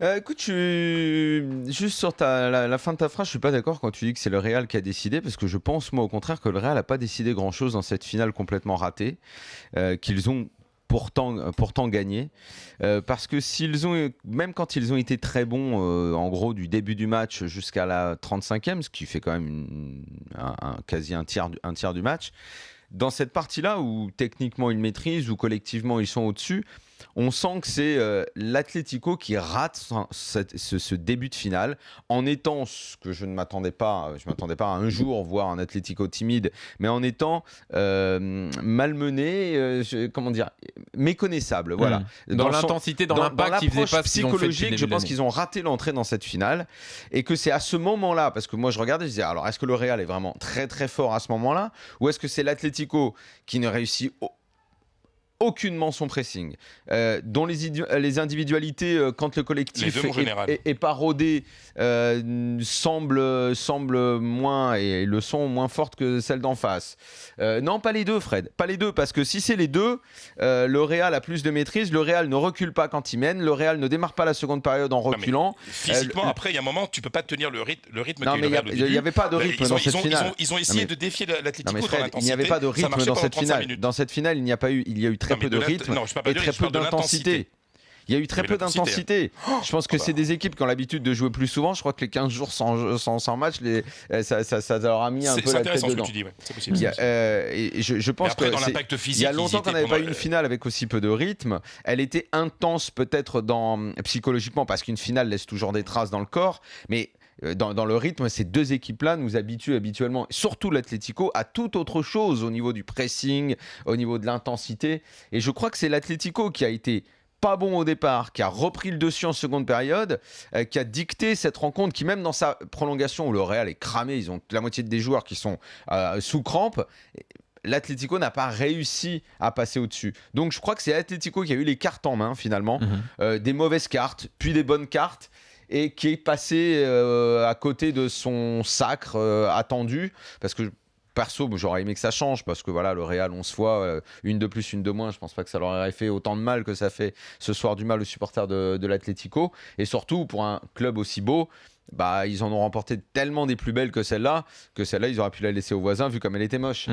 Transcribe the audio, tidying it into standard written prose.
Écoute, juste sur la fin de ta phrase, je suis pas d'accord quand tu dis que c'est le Real qui a décidé, parce que je pense, moi, au contraire, que le Real n'a pas décidé grand-chose dans cette finale complètement ratée, qu'ils ont pourtant gagné. Parce que même quand ils ont été très bons, en gros, du début du match jusqu'à la 35e, ce qui fait quand même quasi un tiers du match, dans cette partie-là où techniquement ils maîtrisent, où collectivement ils sont au-dessus, on sent que c'est l'Atlético qui rate ce début de finale en étant ce que je m'attendais pas à un jour voir un Atlético timide, mais en étant malmené, méconnaissable. Voilà. Dans l'intensité, dans l'impact, ils faisaient pas ce qu'ils ont fait psychologique, je pense qu'ils ont raté l'entrée dans cette finale et que c'est à ce moment-là, parce que moi je regardais, je disais alors est-ce que le Real est vraiment très très fort à ce moment-là ou est-ce que c'est l'Atlético qui ne réussit aucunement son pressing, dont les individualités, quand le collectif est pas rodé, semblent moins, et le sont moins fortes que celles d'en face. Non, pas les deux, Fred. Pas les deux, parce que si c'est les deux, le Real a plus de maîtrise, le Real ne recule pas quand il mène, le Real ne démarre pas la seconde période en reculant. Physiquement, après, il y a un moment, tu peux pas tenir le rythme. Non, mais il n'y avait pas de rythme dans cette finale. Ils ont essayé de défier l'Atlético dans l'intensité. Il n'y avait pas de rythme dans cette finale. Dans cette finale, il y a eu très peu de rythme et très peu d'intensité. Il y a eu très peu d'intensité. Je pense que c'est des équipes qui ont l'habitude de jouer plus souvent. Je crois que les 15 jours sans match, ça leur a mis un peu la tête dedans. C'est intéressant ce que tu dis, ouais. C'est possible. Je pense que il y a longtemps qu'on n'avait pas eu une finale avec aussi peu de rythme. Elle était intense peut-être psychologiquement, parce qu'une finale laisse toujours des traces dans le corps, mais dans le rythme, ces deux équipes-là nous habituent habituellement, surtout l'Atlético, à tout autre chose au niveau du pressing, au niveau de l'intensité. Et je crois que c'est l'Atlético qui a été pas bon au départ, qui a repris le dessus en seconde période, qui a dicté cette rencontre, qui même dans sa prolongation où le Real est cramé, ils ont la moitié des joueurs qui sont sous crampe, l'Atlético n'a pas réussi à passer au-dessus. Donc je crois que c'est l'Atlético qui a eu les cartes en main finalement, des mauvaises cartes, puis des bonnes cartes, et qui est passé à côté de son sacre attendu, parce que perso, j'aurais aimé que ça change, parce que voilà, le Real, 11 fois, une de plus, une de moins, je pense pas que ça leur aurait fait autant de mal que ça fait ce soir du mal aux supporters de l'Atlético. Et surtout, pour un club aussi beau, ils en ont remporté tellement des plus belles que celle-là, ils auraient pu la laisser aux voisins, vu comme elle était moche.